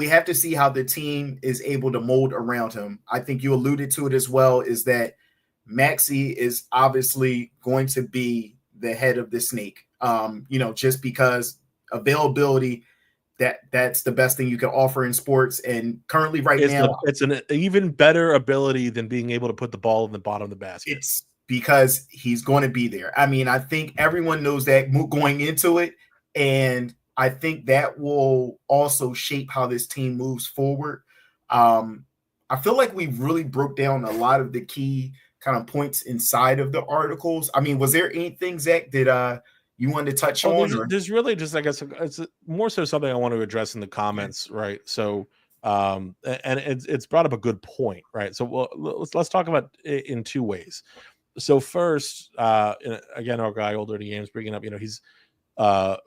[SPEAKER 1] have to see how the team is able to mold around him. I think you alluded to it as well, is that Maxey is obviously going to be the head of the snake, just because availability, that's the best thing you can offer in sports. And currently
[SPEAKER 2] it's an even better ability than being able to put the ball in the bottom of the basket.
[SPEAKER 1] It's because he's going to be there. I mean, I think everyone knows that going into it. And I think that will also shape how this team moves forward. I feel like we really broke down a lot of the key kind of points inside of the articles. I mean, was there anything, Zach, that you wanted to touch on?
[SPEAKER 2] There's really just, I guess, it's more so something I want to address in the comments, right? So, and it's brought up a good point, right? So, let's talk about it in two ways. So first, again, our guy older than James bringing up, he's a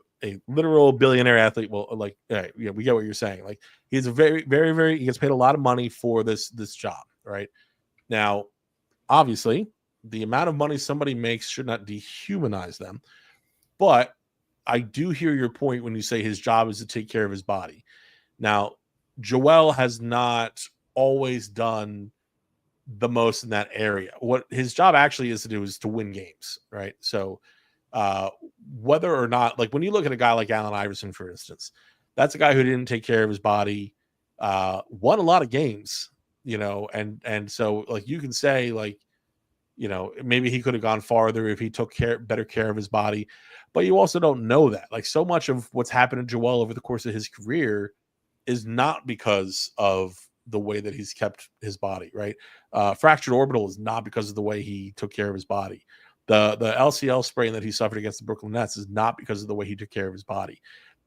[SPEAKER 2] literal billionaire athlete. Well, like, we get what you're saying. Like, he's a very, very, very, he gets paid a lot of money for this job, right? Now, obviously, the amount of money somebody makes should not dehumanize them. But I do hear your point when you say his job is to take care of his body. Now, Joel has not always done the most in that area. What his job actually is to do is to win games, right? So whether or not, like when you look at a guy like Allen Iverson, for instance, that's a guy who didn't take care of his body, won a lot of games, and so like you can say like, maybe he could have gone farther if he took better care of his body, but you also don't know that. Like so much of what's happened to Joel over the course of his career is not because of the way that he's kept his body, right? Fractured orbital is not because of the way he took care of his body. The LCL sprain that he suffered against the Brooklyn Nets is not because of the way he took care of his body.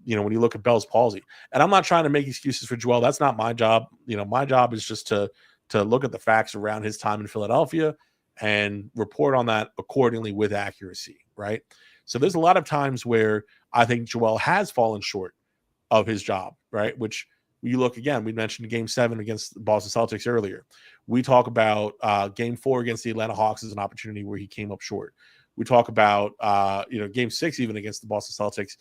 [SPEAKER 2] When you look at Bell's palsy, and I'm not trying to make excuses for Joel. That's not my job. My job is just to look at the facts around his time in Philadelphia and report on that accordingly with accuracy, right? So there's a lot of times where I think Joel has fallen short of his job, right? Which you look again, we mentioned Game 7 against the Boston Celtics earlier. We talk about Game 4 against the Atlanta Hawks as an opportunity where he came up short. We talk about Game 6 even against the Boston Celtics.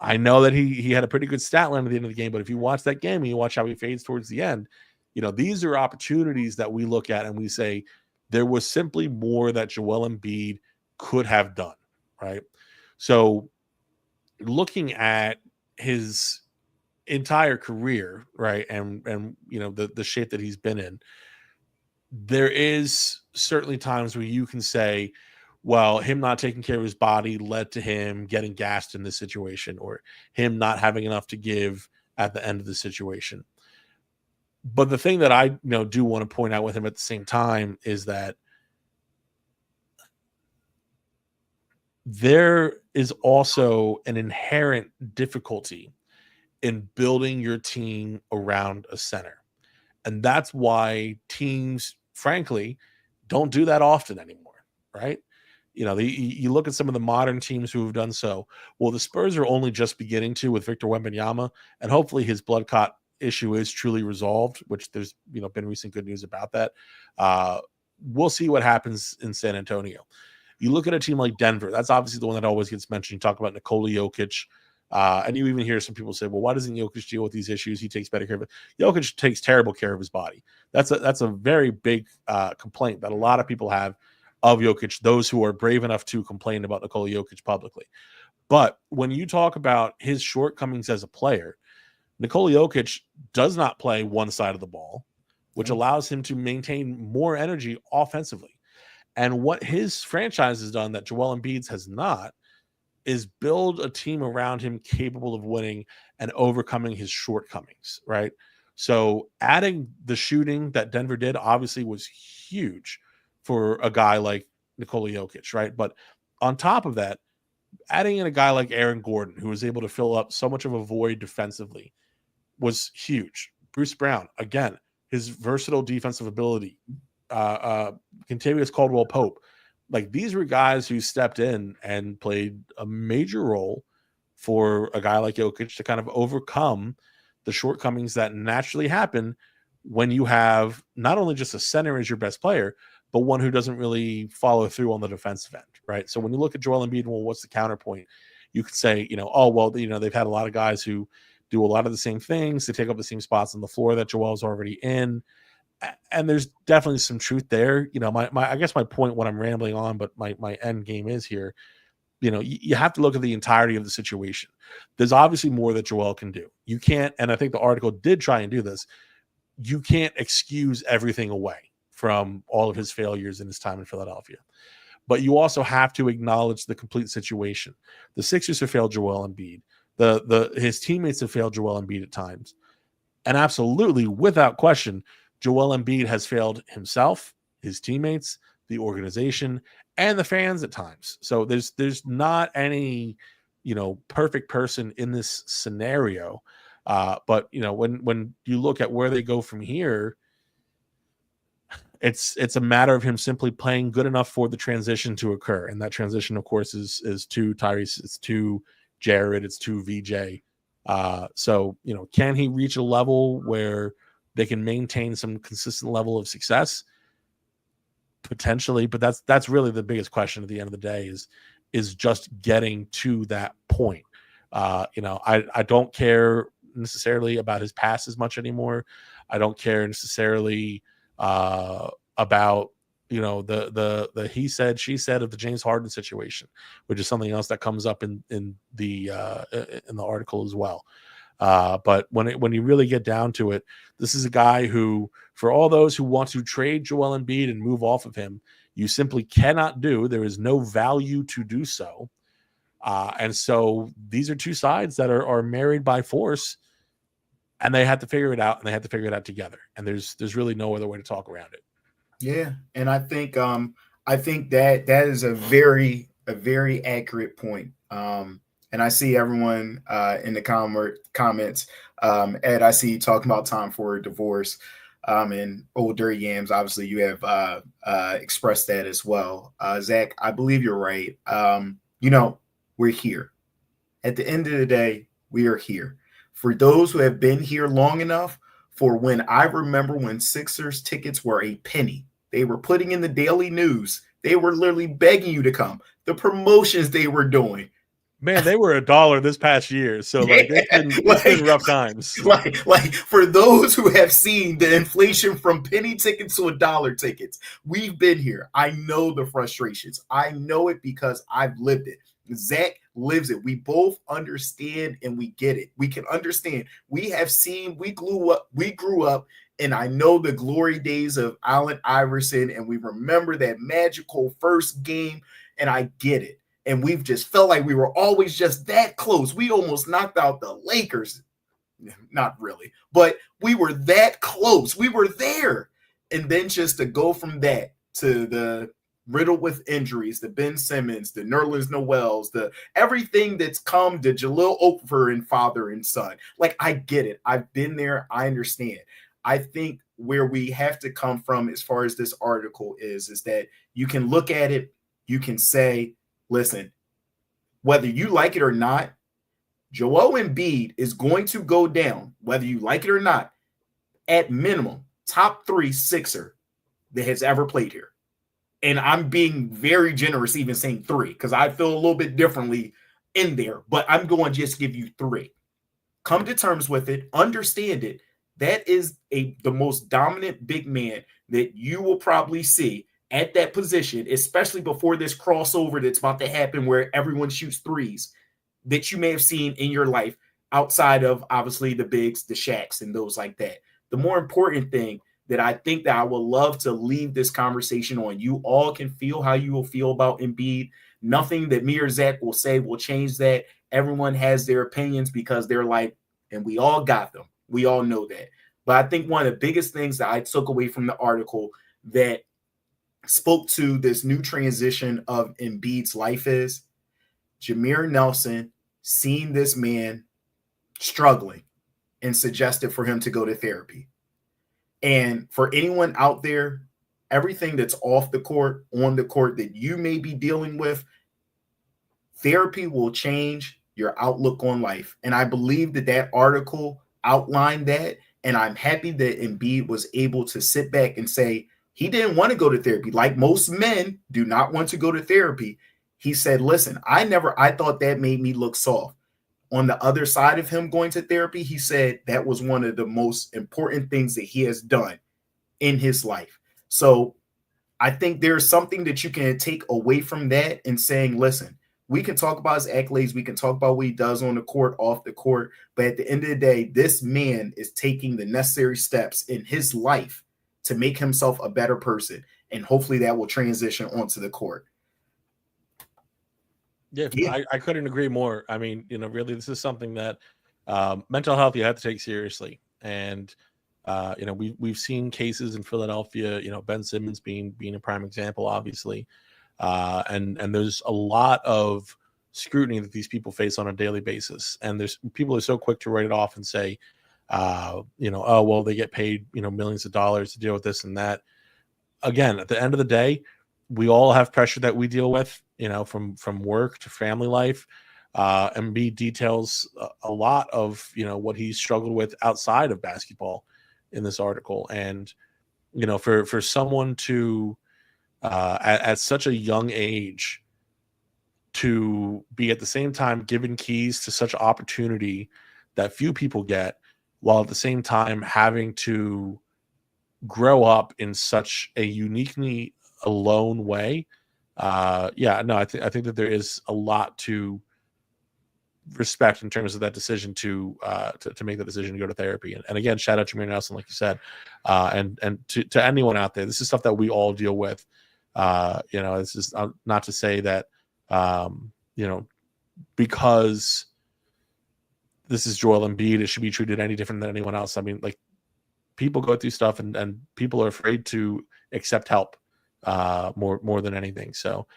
[SPEAKER 2] I know that he had a pretty good stat line at the end of the game, but if you watch that game and you watch how he fades towards the end, these are opportunities that we look at and we say there was simply more that Joel Embiid could have done, right? So looking at his entire career, right, and the shape that he's been in, there is certainly times where you can say, well, him not taking care of his body led to him getting gassed in this situation, or him not having enough to give at the end of the situation. But the thing that I do want to point out with him at the same time is that there is also an inherent difficulty in building your team around a center. And that's why teams, frankly, don't do that often anymore, right? You look at some of the modern teams who have done so. Well, the Spurs are only just beginning to with Victor Wembanyama, and hopefully his blood clot issue is truly resolved, which there's been recent good news about that. We'll see what happens in San Antonio. You look at a team like Denver, that's obviously the one that always gets mentioned. You talk about Nikola Jokic, and you even hear some people say, well, why doesn't Jokic deal with these issues? He takes better care of it. Jokic takes terrible care of his body. That's a very big complaint that a lot of people have of Jokic, those who are brave enough to complain about Nikola Jokic publicly. But when you talk about his shortcomings as a player, Nikola Jokic does not play one side of the ball, which allows him to maintain more energy offensively. And what his franchise has done that Joel Embiid has not is build a team around him capable of winning and overcoming his shortcomings, right? So adding the shooting that Denver did obviously was huge for a guy like Nikola Jokic, right? But on top of that, adding in a guy like Aaron Gordon, who was able to fill up so much of a void defensively, was huge. Bruce Brown, again, his versatile defensive ability, Kentavious Caldwell-Pope, like these were guys who stepped in and played a major role for a guy like Jokic to kind of overcome the shortcomings that naturally happen when you have not only just a center as your best player, but one who doesn't really follow through on the defensive end, right? So when you look at Joel Embiid, well, what's the counterpoint? You could say, oh, well, they've had a lot of guys who do a lot of the same things. They take up the same spots on the floor that Joel's already in. And there's definitely some truth there. I guess my point when I'm rambling on, but my end game is here, you have to look at the entirety of the situation. There's obviously more that Joel can do. You can't, and I think the article did try and do this, you can't excuse everything away from all of his failures in his time in Philadelphia. But you also have to acknowledge the complete situation. The Sixers have failed Joel Embiid. His teammates have failed Joel Embiid at times. And absolutely, without question, Joel Embiid has failed himself, his teammates, the organization, and the fans at times. So there's not any, perfect person in this scenario. But when you look at where they go from here, it's a matter of him simply playing good enough for the transition to occur. And that transition, of course, is to Tyrese, it's to Jared, it's to VJ. So, can he reach a level where they can maintain some consistent level of success? Potentially, but that's really the biggest question at the end of the day is just getting to that point. I don't care necessarily about his past as much anymore. I don't care necessarily about the he said she said of the James Harden situation, which is something else that comes up in the article as well. But when you really get down to it, this is a guy who, for all those who want to trade Joel Embiid and move off of him, you simply cannot do. There is no value to do so. And so these are two sides that are married by force, and they have to figure it out, and they have to figure it out together. And there's really no other way to talk around it.
[SPEAKER 1] Yeah, and I think that is a very accurate point. And I see everyone in the comments. Ed, I see you talking about time for a divorce. And Old Dirty Yams, obviously you have expressed that as well. Zach, I believe you're right. We're here. At the end of the day, we are here. For those who have been here long enough, for when I remember when Sixers tickets were a penny, they were putting in the daily news. They were literally begging you to come. The promotions they were doing.
[SPEAKER 2] Man, they were $1 this past year. So it's been rough times.
[SPEAKER 1] Like for those who have seen the inflation from penny tickets to $1 tickets, we've been here. I know the frustrations. I know it because I've lived it. Zach lives it. We both understand and we get it. We can understand. We have seen, we grew up, and I know the glory days of Allen Iverson, and we remember that magical first game, and I get it. And we've just felt like we were always just that close. We almost knocked out the Lakers. Not really, but we were that close. We were there. And then just to go from that to the riddled with injuries, the Ben Simmons, the Nerlens Noels, the everything that's come to Jahlil Okafor and father and son. Like, I get it. I've been there. I understand. I think where we have to come from as far as this article is that you can look at it, you can say, listen, whether you like it or not, Joel Embiid is going to go down, whether you like it or not, at minimum, top 3 Sixer that has ever played here. And I'm being very generous even saying 3 because I feel a little bit differently in there, but I'm going to just give you 3. Come to terms with it, understand it. That is the most dominant big man that you will probably see at that position, especially before this crossover that's about to happen where everyone shoots threes that you may have seen in your life outside of obviously the bigs, the Shaqs, and those like that. The more important thing that I think that I would love to leave this conversation on, you all can feel how you will feel about Embiid. Nothing that me or Zach will say will change that. Everyone has their opinions because they're like, and we all got them. We all know that. But I think one of the biggest things that I took away from the article that spoke to this new transition of Embiid's life is Jameer Nelson seeing this man struggling and suggested for him to go to therapy. And for anyone out there, everything that's off the court, on the court that you may be dealing with, therapy will change your outlook on life. And I believe that article outlined that. And I'm happy that Embiid was able to sit back and say he didn't want to go to therapy. Like most men do not want to go to therapy. He said, listen, I thought that made me look soft. On the other side of him going to therapy, he said that was one of the most important things that he has done in his life. So I think there's something that you can take away from that and saying, listen, we can talk about his accolades. We can talk about what he does on the court, off the court. But at the end of the day, this man is taking the necessary steps in his life to make himself a better person. And hopefully that will transition onto the court.
[SPEAKER 2] Yeah, I couldn't agree more. I mean, really, this is something that mental health you have to take seriously. And, we've seen cases in Philadelphia, Ben Simmons being a prime example, obviously. And there's a lot of scrutiny that these people face on a daily basis. And there's people are so quick to write it off and say, oh, well, they get paid, millions of dollars to deal with this and that. Again, at the end of the day, we all have pressure that we deal with, from work to family life. Embiid details a lot of, what he's struggled with outside of basketball in this article. And, for someone to, at such a young age, to be at the same time given keys to such opportunity that few people get, while at the same time having to grow up in such a uniquely alone way. I think that there is a lot to respect in terms of that decision to make the decision to go to therapy. And again, shout out to Jameer Nelson, like you said, and to anyone out there. This is stuff that we all deal with. This is not to say that because this is Joel Embiid, it should be treated any different than anyone else. I mean, like, people go through stuff, and people are afraid to accept help more than anything. So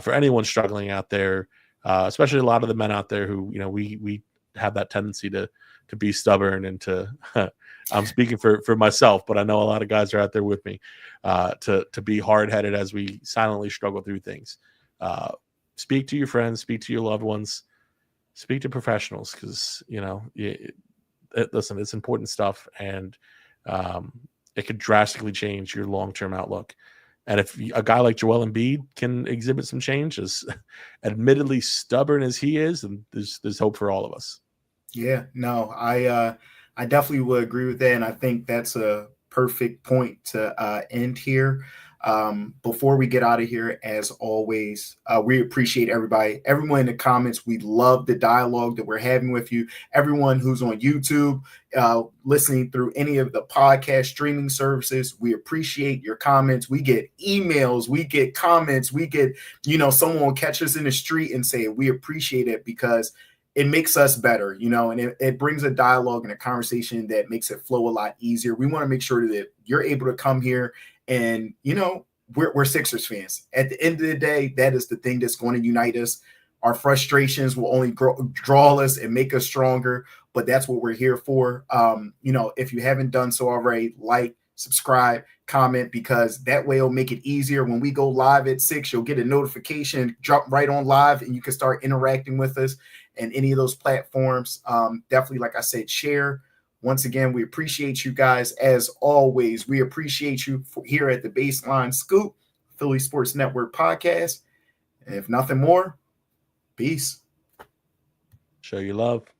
[SPEAKER 2] for anyone struggling out there, especially a lot of the men out there who, we have that tendency to be stubborn and to I'm speaking for myself, but I know a lot of guys are out there with me, to be hard-headed as we silently struggle through things. Speak to your friends, speak to your loved ones, speak to professionals, because listen, it's important stuff, and it could drastically change your long-term outlook. And if a guy like Joel Embiid can exhibit some change, as admittedly stubborn as he is, and there's hope for all of us.
[SPEAKER 1] Yeah, no, I definitely would agree with that, and I think that's a perfect point to end here. Before we get out of here, as always, we appreciate everyone in the comments. We love the dialogue that we're having with you. Everyone who's on YouTube, listening through any of the podcast streaming services, we appreciate your comments. We get emails, we get comments, we get, someone will catch us in the street and say, we appreciate it, because it makes us better, and it brings a dialogue and a conversation that makes it flow a lot easier. We want to make sure that you're able to come here and, we're Sixers fans. At the end of the day, that is the thing that's going to unite us. Our frustrations will only draw us and make us stronger, but that's what we're here for. If you haven't done so already, like, subscribe, comment, because that way it'll make it easier. When we go live at 6, you'll get a notification, drop right on live, and you can start interacting with us and any of those platforms. Definitely, like I said, share. Once again, we appreciate you guys. As always, we appreciate you here at the Baseline Scoop, Philly Sports Network podcast. And if nothing more, peace.
[SPEAKER 2] Show you love.